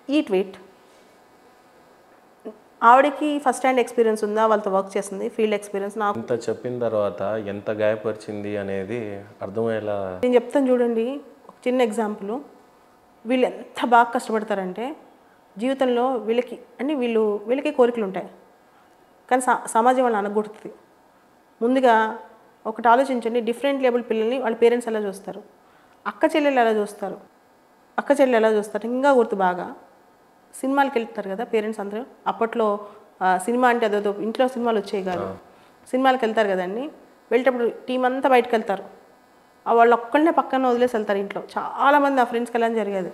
ఈ ట్వీట్ ఆవిడకి first hand experience ఉందా, వాళ్ళతో వర్క్ చేస్తుంది, ఫీల్డ్ ఎక్స్పీరియన్స్. నాకు ఇంత చెప్పిన తర్వాత ఎంత గాయపరిచింది అనేది అర్థమయ్యేలా నేను చెప్తాను చూడండి. ఒక చిన్న ఎగ్జాంపుల్. వీళ్ళు ఎంత బాగా కష్టపడతారంటే జీవితంలో వీళ్ళకి కోరికలు ఉంటాయి, కానీ సమాజం వాళ్ళని అనగొడుతుంది. ముందుగా ఒకటి ఆలోచించండి, డిఫరెంట్ లేబుల్ పిల్లల్ని వాళ్ళ పేరెంట్స్ ఎలా చూస్తారు, అక్క చెల్లెలు ఎలా చూస్తారు. ఇంకా గుర్తు బాగా సినిమాలకు వెళ్తారు కదా పేరెంట్స్ అందరూ. అప్పట్లో సినిమా అంటే అదేదో ఇంట్లో సినిమాలు వచ్చేవి కాదు, సినిమాలకు వెళ్తారు కదండి. వెళ్ళేటప్పుడు టీం అంతా బయటకు వెళ్తారు, వాళ్ళు ఒక్కళ్ళనే పక్కన వదిలేసి వెళ్తారు. ఇంట్లో చాలామంది ఆ ఫ్రెండ్స్కి వెళ్ళని జరిగేది.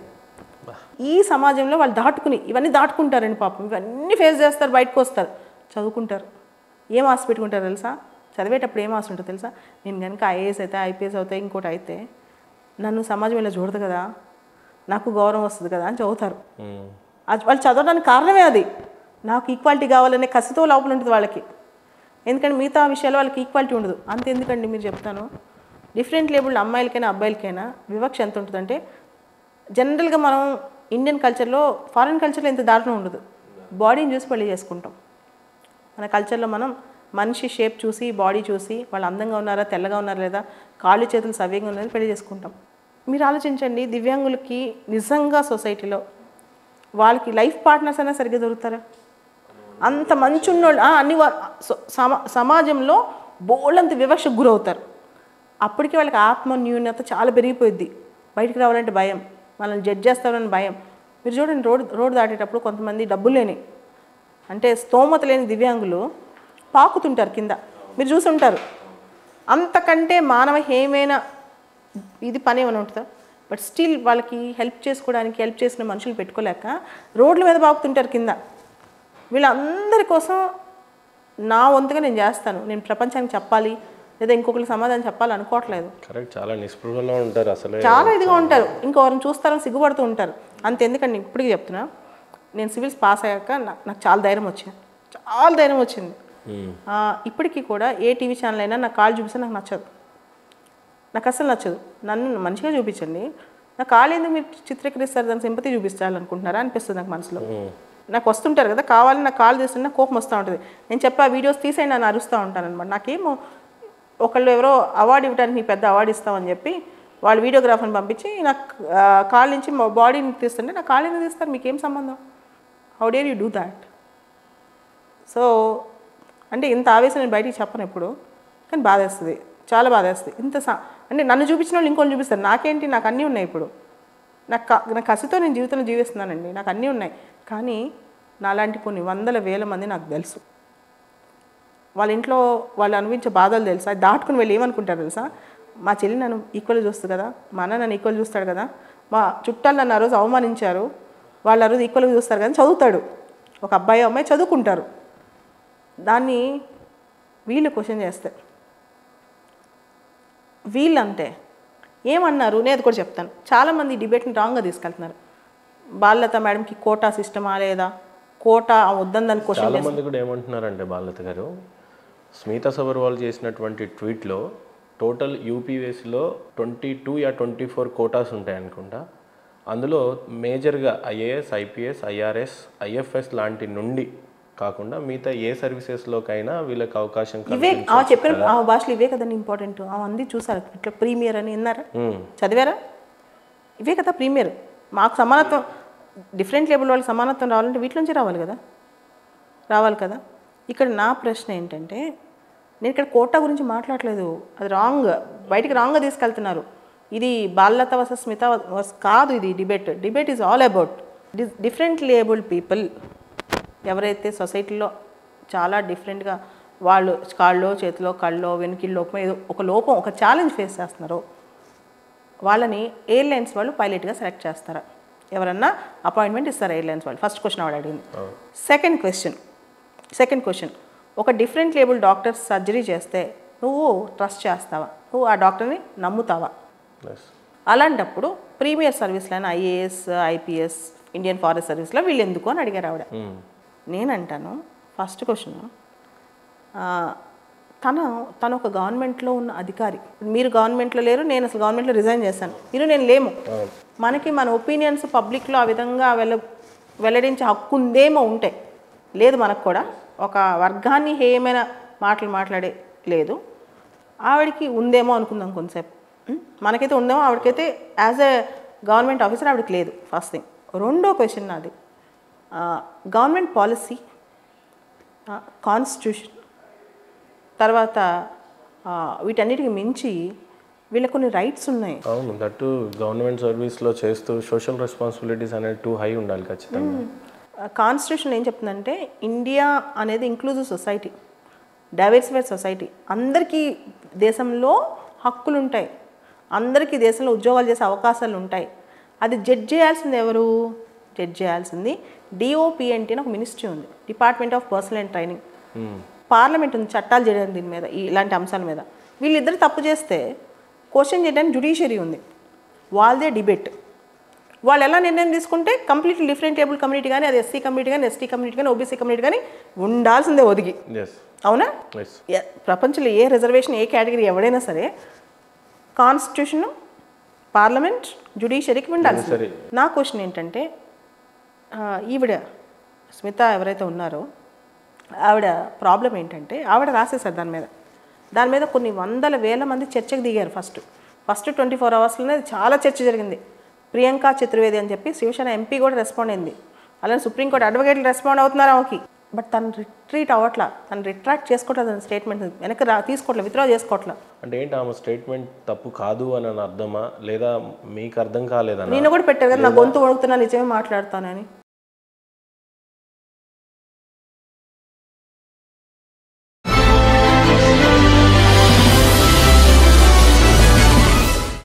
ఈ సమాజంలో వాళ్ళు ఇవన్నీ దాటుకుంటారండి పాపం. ఇవన్నీ ఫేస్ చేస్తారు, బయటకు వస్తారు, చదువుకుంటారు. ఏం ఆశ పెట్టుకుంటారు తెలుసా? చదివేటప్పుడు ఏం ఆశ ఉంటుంది తెలుసా? నేను కనుక ఐఏఎస్ అయితే, ఐపీఎస్ అవుతాయి, ఇంకోటి అయితే నన్ను సమాజం ఇలా చూడదు కదా, నాకు గౌరవం వస్తుంది కదా అని చదువుతారు. వాళ్ళు చదవడానికి కారణమే అది. నాకు ఈక్వాలిటీ కావాలనే కసితో లోపల ఉంటుంది వాళ్ళకి. ఎందుకంటే మిగతా విషయాల్లో వాళ్ళకి ఈక్వాలిటీ ఉండదు. అంతెందుకండి మీరు చెప్తాను, డిఫరెంట్ లేబుల్డ్ అమ్మాయిలకైనా అబ్బాయిలకైనా వివక్ష ఎంత ఉంటుందంటే, జనరల్గా మనం ఇండియన్ కల్చర్లో, ఫారిన్ కల్చర్లో ఎంత దారుణం ఉండదు. బాడీని చూసి పెళ్లి చేసుకుంటాం. మన కల్చర్లో మనం మనిషి షేప్ చూసి, బాడీ చూసి, వాళ్ళు అందంగా ఉన్నారా, తెల్లగా ఉన్నారా లేదా, కాళ్ళు చేతులు సవ్యంగా ఉన్నారని పెళ్లి చేసుకుంటాం. మీరు ఆలోచించండి, దివ్యాంగులకి నిజంగా సొసైటీలో వాళ్ళకి లైఫ్ పార్ట్నర్స్ అయినా సరిగ్గా దొరుకుతారా? అంత మంచి ఉన్నోళ్ళు అన్ని సమాజంలో బోళ్ళంత వివక్షకు గురవుతారు. అప్పటికే వాళ్ళకి ఆత్మన్యూనత చాలా పెరిగిపోయింది. బయటికి రావాలంటే భయం, మనల్ని జడ్జ్ చేస్తారని భయం. మీరు చూడండి, రోడ్డు దాటేటప్పుడు కొంతమంది డబ్బులు లేని, అంటే స్తోమత లేని దివ్యాంగులు పాకుతుంటారు కింద, మీరు చూసి ఉంటారు. అంతకంటే మానవహేమైన ఇది పని ఏమైనా ఉంటుందా? బట్ స్టిల్ వాళ్ళకి హెల్ప్ చేసిన మనుషులు పెట్టుకోలేక రోడ్ల మీద పాకుతుంటారు కింద. వీళ్ళందరి కోసం నా వంతుగా నేను చేస్తాను, నేను ప్రపంచానికి చెప్పాలి లేదా ఇంకొకరికి సమాధానం చెప్పాలి అనుకోవట్లేదు. కరెక్ట్, చాలా నిస్పృహలో ఉంటారు, అసలు చాలా ఇదిగా ఉంటారు, ఇంకోవారిని చూస్తారని సిగ్గుపడుతూ ఉంటారు. అంతెందుకండి, ఇప్పటికీ చెప్తున్నా, నేను సివిల్స్ పాస్ అయ్యాక నాకు చాలా ధైర్యం వచ్చింది. ఇప్పటికీ కూడా ఏ టీవీ ఛానల్ అయినా నాకు కాళ్ళు చూపిస్తే నాకు నచ్చదు, నాకు అసలు నచ్చదు. నన్ను మంచిగా చూపించండి, నా కాళ్ళు ఎందుకు మీరు చిత్రీకరిస్తారు, దానికి సింపతి చూపించాలనుకుంటున్నారా అనిపిస్తుంది నాకు మనసులో. నాకు వస్తుంటారు కదా, కావాలని నాకు కాళ్ళు తీస్తుంటే నాకు కోపం వస్తూ ఉంటుంది. నేను చెప్పి ఆ వీడియోస్ తీసేయండి నన్ను అరుస్తూ ఉంటాను అనమాట. నాకేమో ఒకళ్ళు ఎవరో అవార్డు ఇవ్వడానికి నీకు పెద్ద అవార్డు ఇస్తామని చెప్పి వాళ్ళు వీడియోగ్రాఫర్ని పంపించి నాకు కాళ్ళ నుంచి బాడీని తీస్తుంటే నా కాళ్ళు ఎందుకు తీస్తారు, మీకేం సంబంధం? How dare you do that? So అంటే ఇంత ఆవేశం నేను బయటికి చెప్పను ఎప్పుడు, కానీ బాధేస్తుంది, చాలా బాధేస్తుంది. అంటే నన్ను చూపించిన వాళ్ళు ఇంకోళ్ళు చూపిస్తారు. నాకేంటి, నాకు అన్నీ ఉన్నాయి. ఇప్పుడు నాకు కసితో నేను జీవితంలో జీవిస్తున్నానండి, నాకు అన్నీ ఉన్నాయి. కానీ నాలాంటి కొన్ని వందల వేల మంది నాకు తెలుసు. వాళ్ళ ఇంట్లో వాళ్ళు అనుభవించే బాధలు తెలుసా, అది దాటుకుని వెళ్ళి ఏమనుకుంటారు తెలుసా? మా చెల్లి నన్ను ఈక్వల్గా చూస్తుంది కదా, మా అన్న నన్ను ఈక్వల్ చూస్తాడు కదా, మా చుట్టాలు నన్ను ఆ రోజు అవమానించారు, వాళ్ళు ఆ రోజు ఈక్వల్గా చూస్తారు కదా చదువుతాడు. ఒక అబ్బాయి అమ్మాయి చదువుకుంటారు, దాన్ని వీళ్ళు క్వశ్చన్ చేస్తారు. వీళ్ళంటే ఏమన్నారు నేను అది కూడా చెప్తాను. చాలామంది డిబేట్ని రాంగ్గా తీసుకెళ్తున్నారు. బాలలత మేడంకి కోటా సిస్టమా లేదా కోటా వద్దని క్వశ్చన్. చాలామంది కూడా ఏమంటున్నారంటే బాలలత గారు, స్మితా సబర్వాల్ చేసినటువంటి ట్వీట్లో టోటల్ యూపీఎస్లో 22 or 24 కోటాస్ ఉంటాయి అనుకుంటా. అందులో మేజర్గా ఐఏఎస్, ఐపీఎస్, ఐఆర్ఎస్, ఐఎఫ్ఎస్ లాంటి నుండి కాకుండా మిగతా ఏ సర్వీసెస్లోకైనా వీళ్ళకి అవకాశం చెప్పారు. ఆ భాషలు ఇవే కదండి ఇంపార్టెంట్. అంది చూసారు ఇట్లా ప్రీమియర్ అని విన్నారా, చదివారా? ఇవే కదా ప్రీమియర్. మాకు సమానత్వం, డిఫరెంట్ లేబుల్ వాళ్ళకి సమానత్వం రావాలంటే వీటి నుంచి రావాలి కదా. ఇక్కడ నా ప్రశ్న ఏంటంటే, నేను ఇక్కడ కోటా గురించి మాట్లాడలేదు, అది రాంగ్, బయటికి రాంగ్గా తీసుకెళ్తున్నారు. ఇది బాలలత వర్సెస్ స్మిత కాదు, ఇది debate is all about different labelled people. ఎవరైతే సొసైటీలో చాలా డిఫరెంట్గా వాళ్ళు కాళ్ళలో, చేతిలో, కళ్ళలో, వెనుకిల్లో ఏదో ఒక లోపం, ఒక ఛాలెంజ్ ఫేస్ చేస్తున్నారో వాళ్ళని ఎయిర్లైన్స్ వాళ్ళు పైలట్గా సెలెక్ట్ చేస్తారా? ఎవరన్నా అపాయింట్మెంట్ ఇస్తారా ఎయిర్లైన్స్ వాళ్ళు? ఫస్ట్ క్వశ్చన్ ఆవిడ అడిగింది. సెకండ్ క్వశ్చన్, ఒక డిఫరెంట్ లేబుల్ డాక్టర్ సర్జరీ చేస్తే నువ్వు ట్రస్ట్ చేస్తావా? నువ్వు ఆ డాక్టర్ని నమ్ముతావా? అలాంటప్పుడు ప్రీమియర్ సర్వీస్లైన ఐఏఎస్, ఐపీఎస్, ఇండియన్ ఫారెస్ట్ సర్వీస్లో వీళ్ళు ఎందుకు అని అడిగారు ఆవిడ. నేనంటాను, ఫస్ట్ క్వశ్చన్, తను ఒక గవర్నమెంట్లో ఉన్న అధికారి. మీరు గవర్నమెంట్లో లేరు, నేను అసలు గవర్నమెంట్లో రిజైన్ చేశాను, నేను లేము. మనకి మన ఒపీనియన్స్ పబ్లిక్లో ఆ విధంగా వెల్లడించే హక్కు ఉందేమో ఉంటే, లేదు మనకు కూడా ఒక వర్గాన్ని హేయమైన మాటలు మాట్లాడే లేదు, ఆవిడకి ఉందేమో అనుకుందాం కొంతసేపు. మనకైతే ఉందేమో, ఆవిడకైతే యాజ్ ఎ గవర్నమెంట్ ఆఫీసర్ ఆవిడకి లేదు. First thing. రెండో క్వశ్చన్ నాది, గవర్నమెంట్ పాలసీ, కాన్స్టిట్యూషన్, తర్వాత వీటన్నిటికి మించి వీళ్ళకి కొన్ని రైట్స్ ఉన్నాయి. అవును, దట్టు గవర్నమెంట్ సర్వీస్లో చేస్తూ సోషల్ రెస్పాన్సిబిలిటీస్ అనేది టూ హై ఉండాలి ఖచ్చితంగా. కాన్స్టిట్యూషన్ ఏం చెప్తుందంటే ఇండియా అనేది ఇంక్లూజివ్ సొసైటీ, డైవర్సిఫైడ్ సొసైటీ. అందరికీ దేశంలో హక్కులు ఉంటాయి, అందరికీ దేశంలో ఉద్యోగాలు చేసే అవకాశాలు ఉంటాయి. అది జడ్జ్ చేయాల్సింది ఎవరు? జడ్జ్ చేయాల్సింది డిఓపిఎన్టీ అని ఒక మినిస్ట్రీ ఉంది, department of personal and training. Parliament ఉంది చట్టాలు చేయడానికి దీని మీద, ఇలాంటి అంశాల మీద. వీళ్ళిద్దరు తప్పు చేస్తే క్వశ్చన్ చేయడానికి జ్యుడిషియరీ ఉంది, వాళ్ళదే డిబేట్. వాళ్ళు ఎలా నిర్ణయం తీసుకుంటే కంప్లీట్లీ డిఫరెంట్ టేబుల్ కమ్యూనిటీ కానీ, అది ఎస్సీ కమ్యూనిటీ కానీ, ఎస్టీ కమ్యూనిటీ కానీ, ఓబీసీ కమ్యూనిటీ కానీ ఉండాల్సిందే ఒదిగి. అవునా? ప్రపంచంలో ఏ రిజర్వేషన్, ఏ కేటగిరీ ఎవడైనా సరే కాన్స్టిట్యూషన్, పార్లమెంట్, జ్యుడిషియరీకి ఉండాల్సింది. నా క్వశ్చన్ ఏంటంటే, ఈవిడ స్మిత ఎవరైతే ఉన్నారో ఆవిడ ప్రాబ్లం ఏంటంటే, ఆవిడ రాసేసారు దాని మీద కొన్ని వందల వేల మంది చర్చకు దిగారు. ఫస్ట్ 24 అవర్స్లోనే చాలా చర్చ జరిగింది. ప్రియాంక చతుర్వేది అని చెప్పి శివసేన ఎంపీ కూడా రెస్పాండ్ అయింది, అలానే సుప్రీంకోర్టు అడ్వకేట్లు రెస్పాండ్ అవుతున్నారు ఆమెకి. బట్ తను రిట్రీట్ అవ్వట్లా, తను రిట్రాక్ట్ చేసుకోవట్లేదు, తన స్టేట్మెంట్ వెనక్కి తీసుకోవట్లేదు, విత్డ్రా చేసుకోవట్లేదు. అంటే ఏంటి ఆమె స్టేట్మెంట్ తప్పు కాదు అని అర్థమా, లేదా మీకు అర్థం కాలేదా? నేను కూడా పెట్టాను కదా, నా గొంతు వణుకుతున్నా నిజమే మాట్లాడతానని.